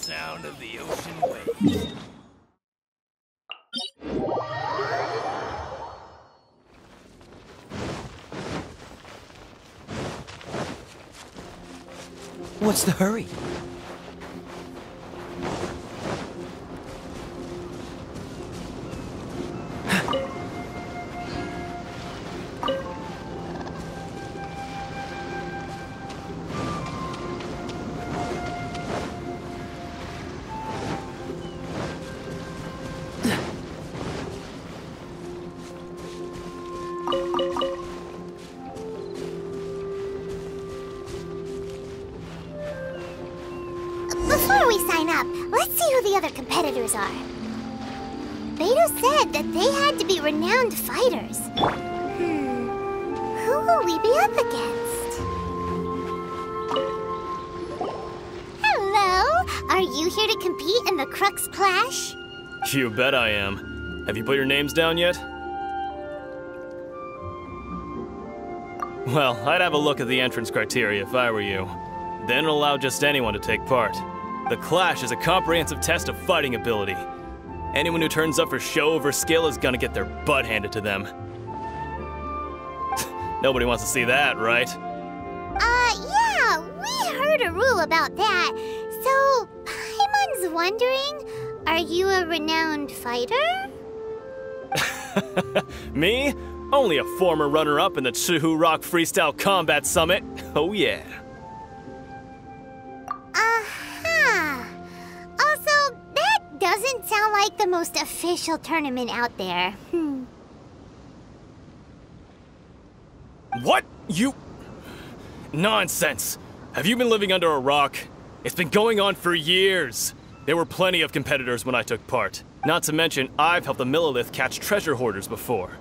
sound of the ocean waves. What's the hurry? Before we sign up, let's see who the other competitors are. Beto said that they had to be renowned fighters. Who will we be up against? Hello? Are you here to compete in the Crux Clash? You bet I am. Have you put your names down yet? Well, I'd have a look at the entrance criteria if I were you. Then it'll allow just anyone to take part. The Clash is a comprehensive test of fighting ability. Anyone who turns up for show over skill is gonna get their butt handed to them. Nobody wants to see that, right? Yeah, we heard a rule about that. So, Paimon's wondering, are you a renowned fighter? Me? Only a former runner-up in the Chihu Rock Freestyle Combat Summit. Oh yeah. Also, that doesn't sound like the most official tournament out there. What? You... Nonsense. Have you been living under a rock? It's been going on for years. There were plenty of competitors when I took part. Not to mention, I've helped the Millilith catch treasure hoarders before.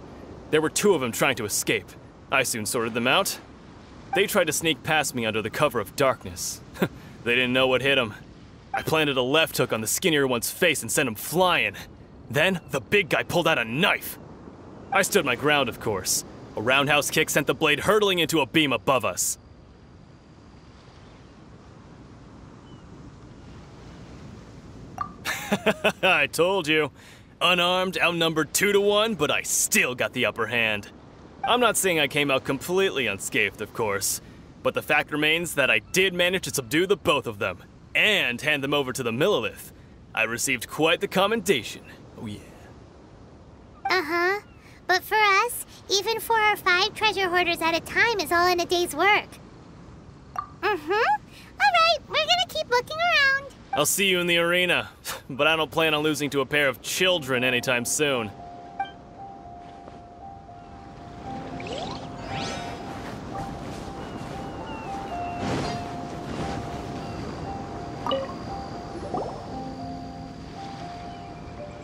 There were 2 of them trying to escape. I soon sorted them out. They tried to sneak past me under the cover of darkness. They didn't know what hit them. I planted a left hook on the skinnier one's face and sent him flying. Then, the big guy pulled out a knife. I stood my ground, of course. A roundhouse kick sent the blade hurtling into a beam above us. I told you. Unarmed, outnumbered 2-1, but I still got the upper hand. I'm not saying I came out completely unscathed, of course, but the fact remains that I did manage to subdue the both of them, and hand them over to the Millilith. I received quite the commendation. Oh yeah. Uh-huh. But for us, even 4 or 5 treasure hoarders at a time is all in a day's work. Alright, we're gonna keep looking around. I'll see you in the arena, but I don't plan on losing to a pair of children anytime soon.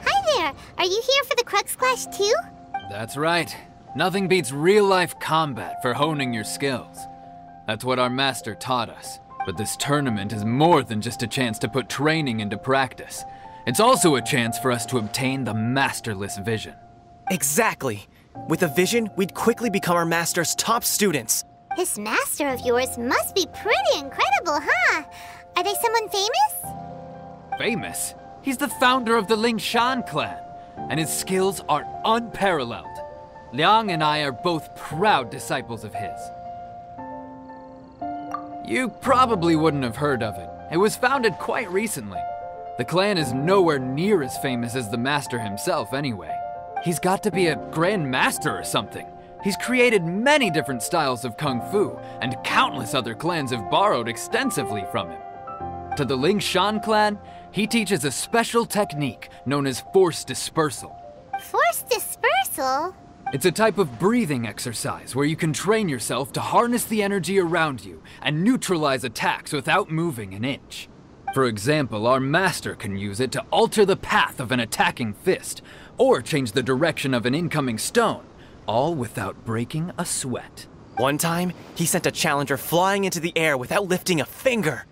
Hi there, are you here for the Crux Clash too? That's right. Nothing beats real-life combat for honing your skills. That's what our master taught us. But this tournament is more than just a chance to put training into practice. It's also a chance for us to obtain the masterless vision. Exactly. With a vision, we'd quickly become our master's top students. This master of yours must be pretty incredible, huh? Are they someone famous? Famous? He's the founder of the Lingshan clan, and his skills are unparalleled. Liang and I are both proud disciples of his. You probably wouldn't have heard of it. It was founded quite recently. The clan is nowhere near as famous as the master himself anyway. He's got to be a grand master or something. He's created many different styles of kung fu, and countless other clans have borrowed extensively from him. To the Lingshan clan, he teaches a special technique known as force dispersal. Force dispersal? It's a type of breathing exercise where you can train yourself to harness the energy around you and neutralize attacks without moving an inch. For example, our master can use it to alter the path of an attacking fist, or change the direction of an incoming stone, all without breaking a sweat. One time, he sent a challenger flying into the air without lifting a finger.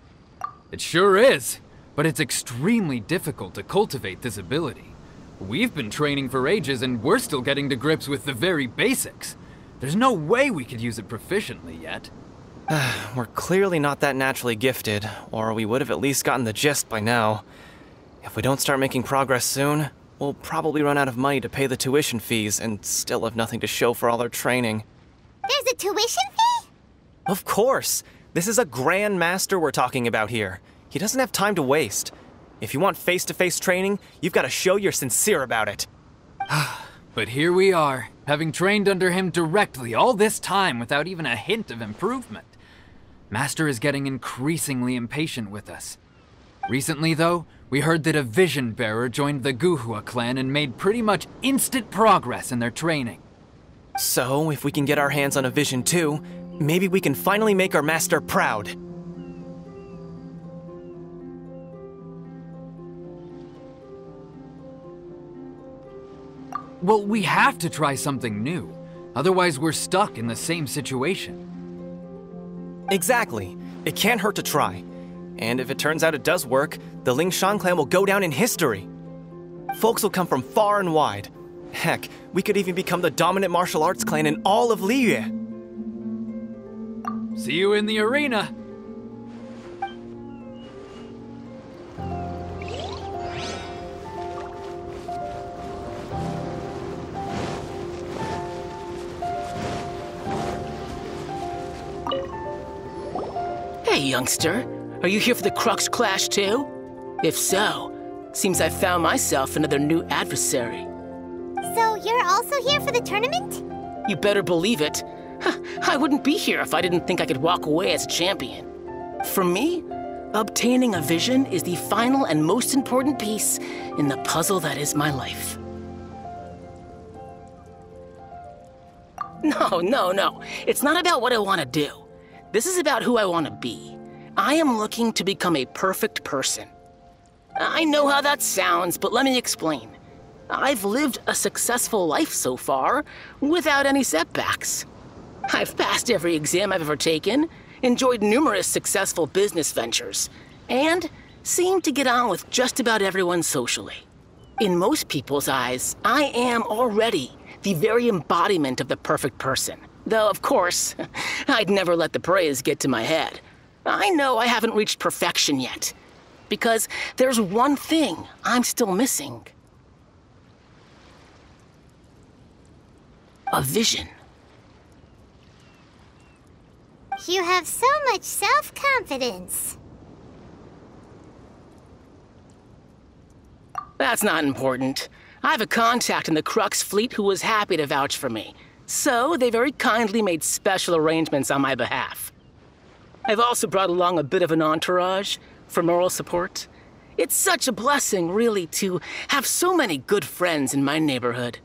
It sure is, but it's extremely difficult to cultivate this ability. We've been training for ages and we're still getting to grips with the very basics. There's no way we could use it proficiently yet. We're clearly not that naturally gifted, or we would have at least gotten the gist by now. If we don't start making progress soon, we'll probably run out of money to pay the tuition fees and still have nothing to show for all our training. There's a tuition fee? Of course! This is a Grand Master we're talking about here. He doesn't have time to waste. If you want face-to-face training, you've got to show you're sincere about it. But here we are, having trained under him directly all this time without even a hint of improvement. Master is getting increasingly impatient with us. Recently, though, we heard that a Vision Bearer joined the Guhua clan and made pretty much instant progress in their training. So, if we can get our hands on a Vision too, maybe we can finally make our master proud. Well, we have to try something new. Otherwise, we're stuck in the same situation. Exactly. It can't hurt to try. And if it turns out it does work, the Lingshan clan will go down in history. Folks will come from far and wide. Heck, we could even become the dominant martial arts clan in all of Liyue. See you in the arena! Hey, youngster. Are you here for the Crux Clash too? If so, seems I found myself another new adversary. So you're also here for the tournament? You better believe it. I wouldn't be here if I didn't think I could walk away as a champion. For me, obtaining a vision is the final and most important piece in the puzzle that is my life. No. It's not about what I want to do. This is about who I want to be. I am looking to become a perfect person. I know how that sounds, but let me explain. I've lived a successful life so far, without any setbacks. I've passed every exam I've ever taken, enjoyed numerous successful business ventures, and seemed to get on with just about everyone socially. In most people's eyes, I am already the very embodiment of the perfect person. Though, of course, I'd never let the praise get to my head. I know I haven't reached perfection yet, because there's one thing I'm still missing. A vision. You have so much self-confidence. That's not important. I have a contact in the Crux fleet who was happy to vouch for me, so they very kindly made special arrangements on my behalf. I've also brought along a bit of an entourage for moral support. It's such a blessing, really, to have so many good friends in my neighborhood.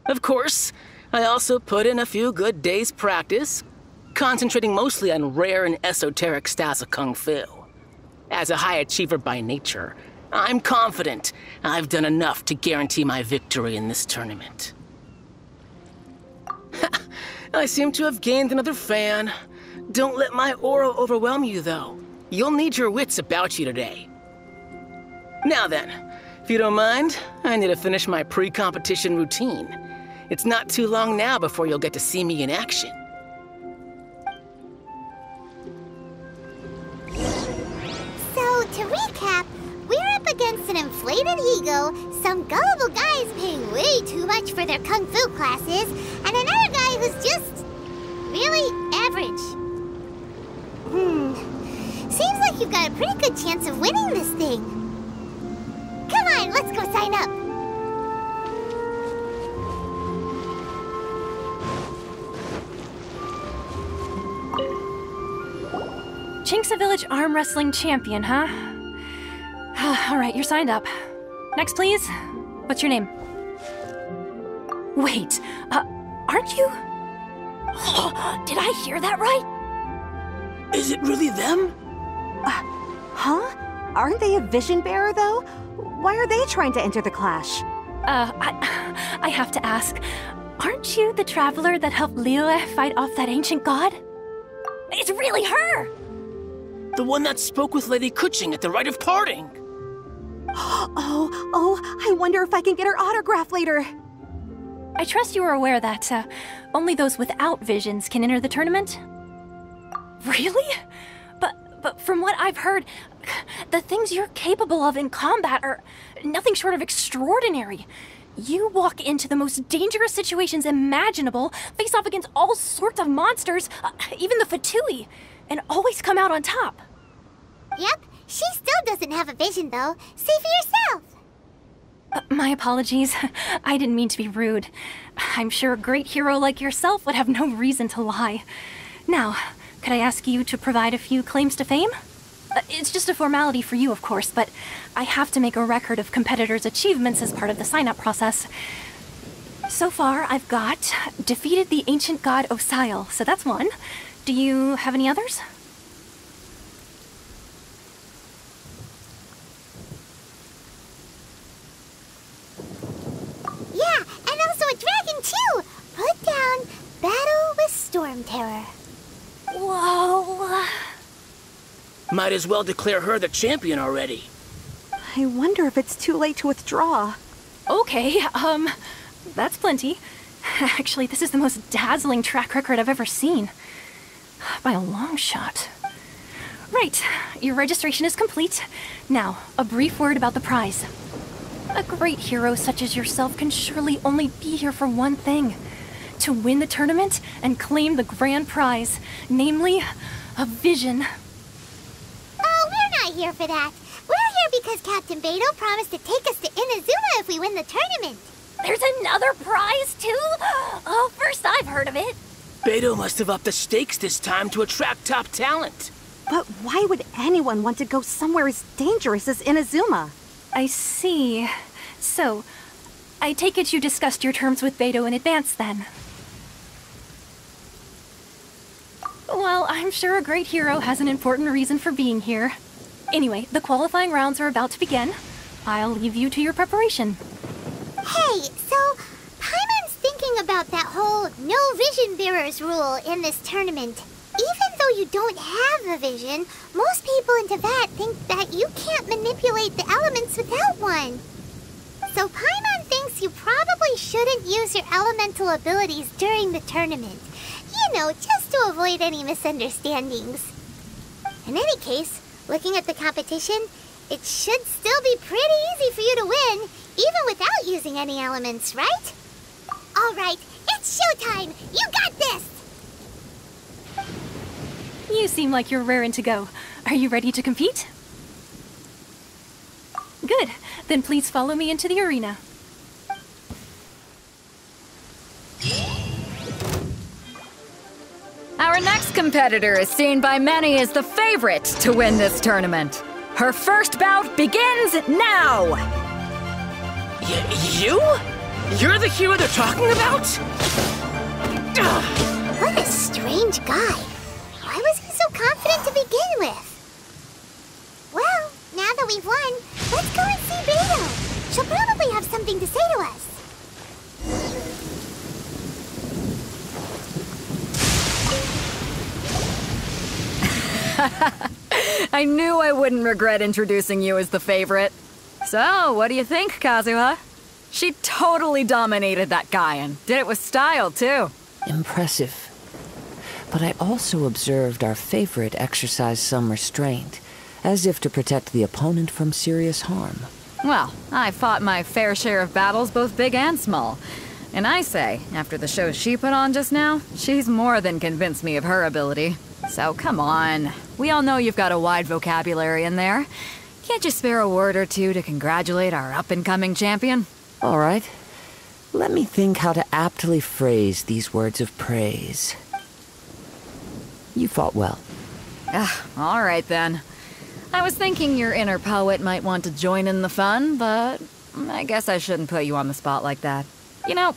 Of course, I also put in a few good days' practice, concentrating mostly on rare and esoteric styles of Kung Fu. As a high achiever by nature, I'm confident I've done enough to guarantee my victory in this tournament. I seem to have gained another fan. Don't let my aura overwhelm you, though. You'll need your wits about you today. Now then, if you don't mind, I need to finish my pre-competition routine. It's not too long now before you'll get to see me in action. So, to recap, we're up against an inflated ego, some gullible guys paying way too much for their kung fu classes, and another guy who's just really average. Seems like you've got a pretty good chance of winning this thing. Come on, let's go sign up. Chinxa Village Arm Wrestling Champion, huh? All right, you're signed up. Next, please. What's your name? Wait, aren't you? Did I hear that right? Is it really them? Huh? Aren't they a vision bearer, though? Why are they trying to enter the clash? I have to ask, aren't you the traveler that helped Liyue fight off that ancient god? It's really her! The one that spoke with Lady Kuching at the rite of parting. Oh, I wonder if I can get her autograph later. I trust you are aware that only those without visions can enter the tournament? Really? But from what I've heard, the things you're capable of in combat are nothing short of extraordinary. You walk into the most dangerous situations imaginable, face off against all sorts of monsters, even the Fatui, and always come out on top. Yep, she still doesn't have a vision though. See for yourself. My apologies. I didn't mean to be rude. I'm sure a great hero like yourself would have no reason to lie. Now, could I ask you to provide a few claims to fame? It's just a formality for you, of course, but I have to make a record of competitors' achievements as part of the sign-up process. So far, I've got defeated the ancient god Osile, so that's one. Do you have any others? Yeah, and also a dragon too! Put down Battle with Storm Terror. Whoa! Might as well declare her the champion already. I wonder if it's too late to withdraw. Okay, that's plenty. Actually, this is the most dazzling track record I've ever seen. By a long shot. Right, your registration is complete. Now, a brief word about the prize. A great hero such as yourself can surely only be here for one thing. To win the tournament and claim the grand prize, namely, a vision. Oh, we're not here for that. We're here because Captain Beto promised to take us to Inazuma if we win the tournament. There's another prize, too? Oh, first I've heard of it. Beto must have upped the stakes this time to attract top talent. But why would anyone want to go somewhere as dangerous as Inazuma? I see. So, I take it you discussed your terms with Beto in advance, then? Well, I'm sure a great hero has an important reason for being here. Anyway, the qualifying rounds are about to begin. I'll leave you to your preparation. Hey, so Paimon's thinking about that whole no vision bearers rule in this tournament. Even though you don't have a vision, most people in Teyvat think that you can't manipulate the elements without one. So Paimon thinks you probably shouldn't use your elemental abilities during the tournament. You know, just to avoid any misunderstandings. In any case, looking at the competition, it should still be pretty easy for you to win, even without using any elements, right? All right, it's showtime! You got this! You seem like you're raring to go. Are you ready to compete? Good. Then please follow me into the arena. Our next competitor is seen by many as the favorite to win this tournament. Her first bout begins now! You? You're the hero they're talking about? What a strange guy. Why was he so confident to begin with? Well, now that we've won, let's go and see Beto. She'll probably have something to say to us. I knew I wouldn't regret introducing you as the favorite. So, what do you think, Kazuha? She totally dominated that guy and did it with style, too. Impressive. But I also observed our favorite exercise some restraint, as if to protect the opponent from serious harm. Well, I fought my fair share of battles, both big and small. And I say, after the show she put on just now, she's more than convinced me of her ability. So come on. We all know you've got a wide vocabulary in there. Can't you spare a word or two to congratulate our up-and-coming champion? All right. Let me think how to aptly phrase these words of praise. You fought well. All right then. I was thinking your inner poet might want to join in the fun, but I guess I shouldn't put you on the spot like that. You know,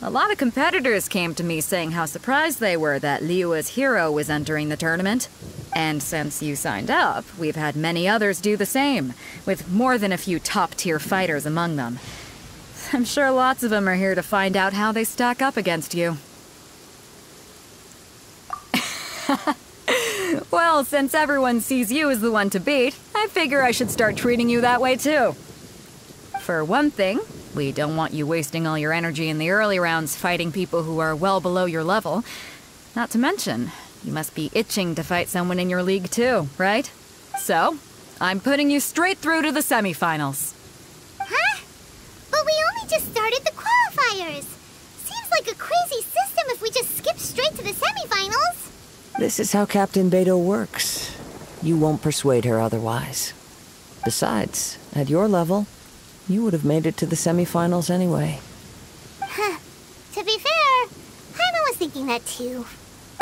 a lot of competitors came to me saying how surprised they were that Liyue's hero was entering the tournament. And since you signed up, we've had many others do the same, with more than a few top-tier fighters among them. I'm sure lots of them are here to find out how they stack up against you. Well, since everyone sees you as the one to beat, I figure I should start treating you that way too. For one thing, we don't want you wasting all your energy in the early rounds fighting people who are well below your level. Not to mention, You must be itching to fight someone in your league too, right? So, I'm putting you straight through to the semifinals. Huh? But we only just started the qualifiers. Seems like a crazy system if we just skip straight to the semifinals. This is how Captain Beto works. You won't persuade her otherwise. Besides, at your level, you would have made it to the semifinals anyway. Huh. To be fair, Paimon was thinking that too.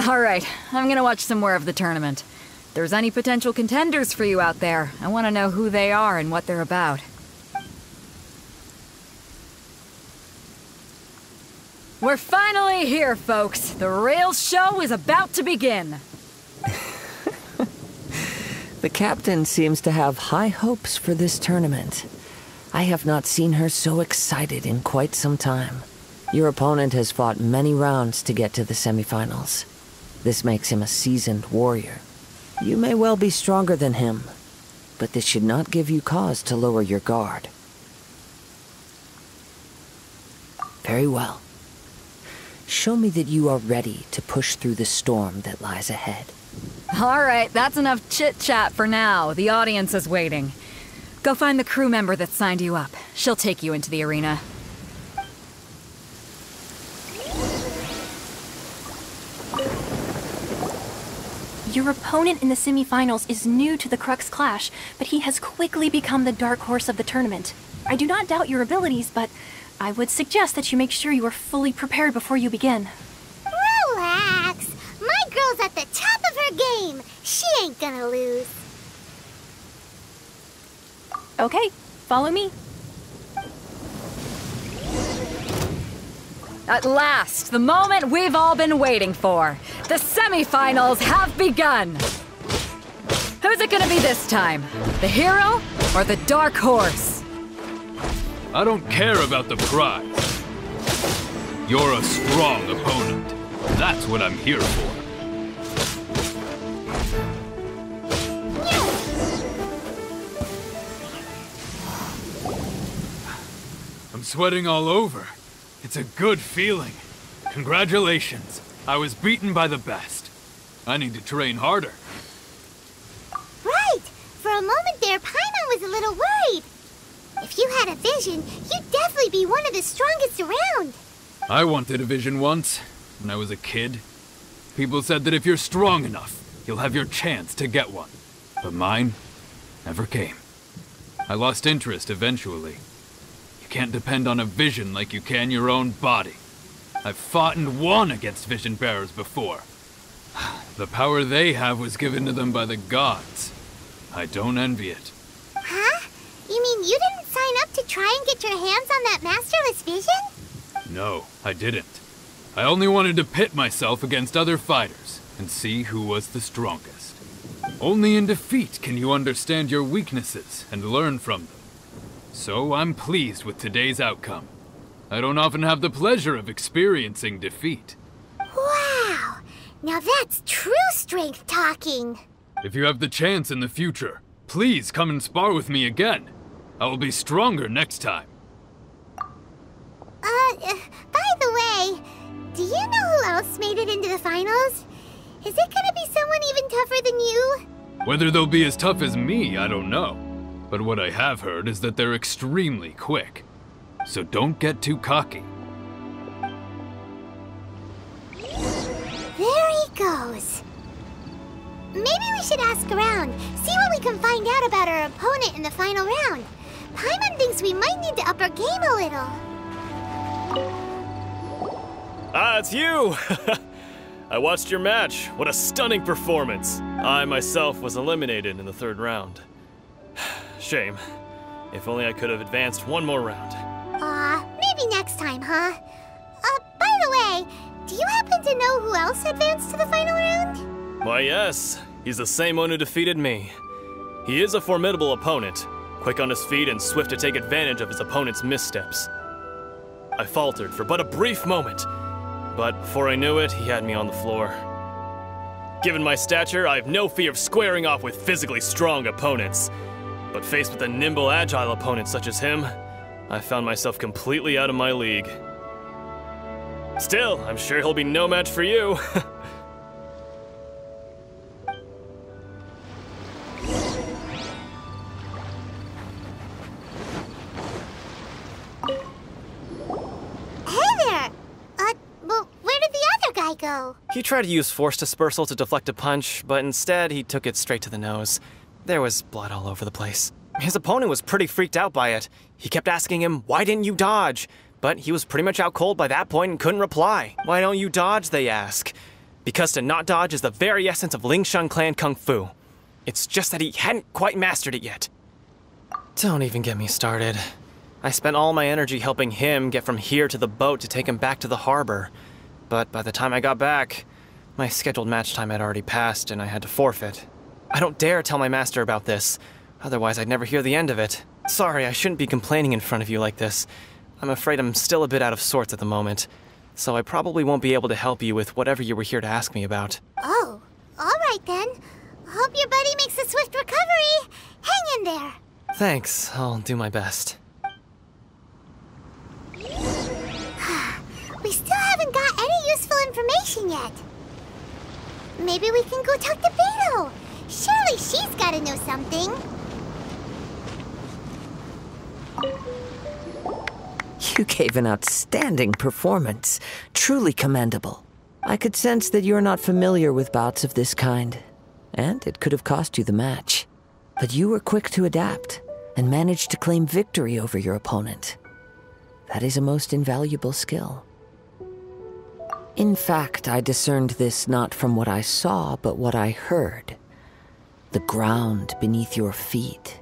Alright, I'm gonna watch some more of the tournament. If there's any potential contenders for you out there, I want to know who they are and what they're about. We're finally here, folks. The rail show is about to begin. The captain seems to have high hopes for this tournament. I have not seen her so excited in quite some time. Your opponent has fought many rounds to get to the semifinals. This makes him a seasoned warrior. You may well be stronger than him, but this should not give you cause to lower your guard. Very well. Show me that you are ready to push through the storm that lies ahead. Alright, that's enough chit-chat for now. The audience is waiting. Go find the crew member that signed you up. She'll take you into the arena. Your opponent in the semifinals is new to the Crux Clash, but he has quickly become the dark horse of the tournament. I do not doubt your abilities, but I would suggest that you make sure you are fully prepared before you begin. Relax. My girl's at the top of her game. She ain't gonna lose. Okay, follow me. At last, the moment we've all been waiting for. The semifinals have begun. Who's it gonna be this time? The hero or the dark horse? I don't care about the prize. You're a strong opponent. That's what I'm here for. I'm sweating all over. It's a good feeling. Congratulations. I was beaten by the best. I need to train harder. Right. For a moment there, Paimon was a little worried. If you had a vision, you'd definitely be one of the strongest around. I wanted a vision once, when I was a kid. People said that if you're strong enough, you'll have your chance to get one. But mine never came. I lost interest eventually. You can't depend on a vision like you can your own body. I've fought and won against vision bearers before. The power they have was given to them by the gods. I don't envy it. Huh? You mean you didn't sign up to try and get your hands on that masterless vision? No, I didn't. I only wanted to pit myself against other fighters and see who was the strongest. Only in defeat can you understand your weaknesses and learn from them. So I'm pleased with today's outcome. I don't often have the pleasure of experiencing defeat. Wow! Now that's true strength talking. If you have the chance in the future, please come and spar with me again. I will be stronger next time. By the way, do you know who else made it into the finals? Is it gonna be someone even tougher than you? Whether they'll be as tough as me, I don't know. But what I have heard is that they're extremely quick. So don't get too cocky. There he goes. Maybe we should ask around, see what we can find out about our opponent in the final round. Paimon thinks we might need to up our game a little. Ah, it's you! I watched your match. What a stunning performance. I myself was eliminated in the third round. Shame. If only I could have advanced one more round. Maybe next time, huh? By the way, do you happen to know who else advanced to the final round? Why, yes. He's the same one who defeated me. He is a formidable opponent, quick on his feet and swift to take advantage of his opponent's missteps. I faltered for but a brief moment, but before I knew it, he had me on the floor. Given my stature, I have no fear of squaring off with physically strong opponents. But faced with a nimble, agile opponent such as him, I found myself completely out of my league. Still, I'm sure he'll be no match for you. though. He tried to use force dispersal to deflect a punch, but instead he took it straight to the nose. There was blood all over the place. His opponent was pretty freaked out by it. He kept asking him, "Why didn't you dodge?" But he was pretty much out cold by that point and couldn't reply. "Why don't you dodge?" they ask. Because to not dodge is the very essence of Lingsheng clan kung fu. It's just that he hadn't quite mastered it yet. Don't even get me started. I spent all my energy helping him get from here to the boat to take him back to the harbor. But by the time I got back, my scheduled match time had already passed and I had to forfeit. I don't dare tell my master about this, otherwise I'd never hear the end of it. Sorry, I shouldn't be complaining in front of you like this. I'm afraid I'm still a bit out of sorts at the moment, so I probably won't be able to help you with whatever you were here to ask me about. Oh, alright then. Hope your buddy makes a swift recovery. Hang in there. Thanks, I'll do my best. We still haven't got any useful information yet. Maybe we can go talk to Beto. Surely she's gotta know something. You gave an outstanding performance. Truly commendable. I could sense that you're not familiar with bouts of this kind, and it could have cost you the match. But you were quick to adapt, and managed to claim victory over your opponent. That is a most invaluable skill. In fact, I discerned this not from what I saw, but what I heard. The ground beneath your feet,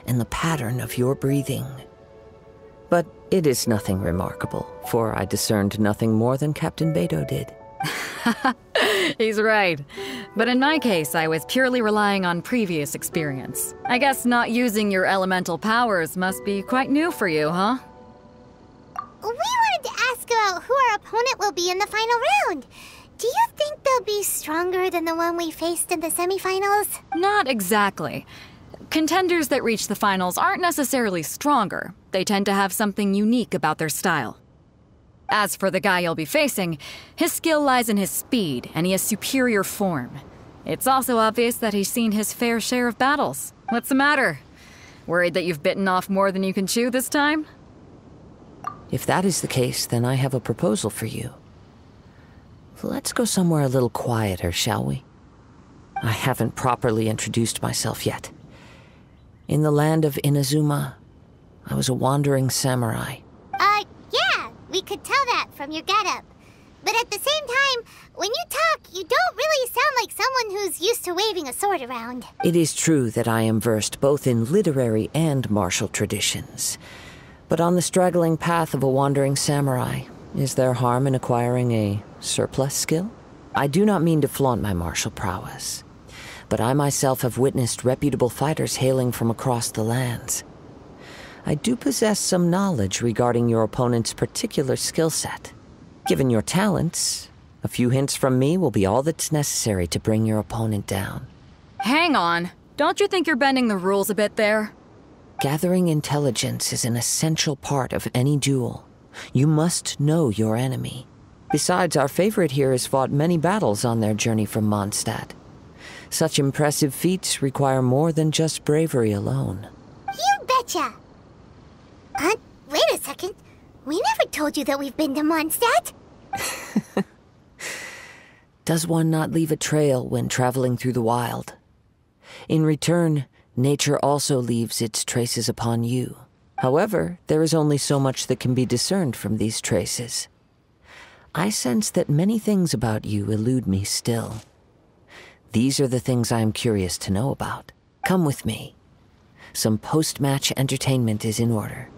and the pattern of your breathing. But it is nothing remarkable, for I discerned nothing more than Captain Beto did. He's right. But in my case, I was purely relying on previous experience. I guess not using your elemental powers must be quite new for you, huh? We wanted to ask about who our opponent will be in the final round. Do you think they'll be stronger than the one we faced in the semifinals? Not exactly. Contenders that reach the finals aren't necessarily stronger. They tend to have something unique about their style. As for the guy you'll be facing, his skill lies in his speed, and he has superior form. It's also obvious that he's seen his fair share of battles. What's the matter? Worried that you've bitten off more than you can chew this time? If that is the case, then I have a proposal for you. Let's go somewhere a little quieter, shall we? I haven't properly introduced myself yet. In the land of Inazuma, I was a wandering samurai. Yeah, we could tell that from your getup. But at the same time, when you talk, you don't really sound like someone who's used to waving a sword around. It is true that I am versed both in literary and martial traditions. But on the straggling path of a wandering samurai, is there harm in acquiring a surplus skill? I do not mean to flaunt my martial prowess, but I myself have witnessed reputable fighters hailing from across the lands. I do possess some knowledge regarding your opponent's particular skill set. Given your talents, a few hints from me will be all that's necessary to bring your opponent down. Hang on. Don't you think you're bending the rules a bit there? Gathering intelligence is an essential part of any duel. You must know your enemy. Besides, our favorite here has fought many battles on their journey from Mondstadt. Such impressive feats require more than just bravery alone. You betcha! Wait a second. We never told you that we've been to Mondstadt. Does one not leave a trail when traveling through the wild? In return, nature also leaves its traces upon you. However, there is only so much that can be discerned from these traces. I sense that many things about you elude me still. These are the things I am curious to know about. Come with me. Some post-match entertainment is in order.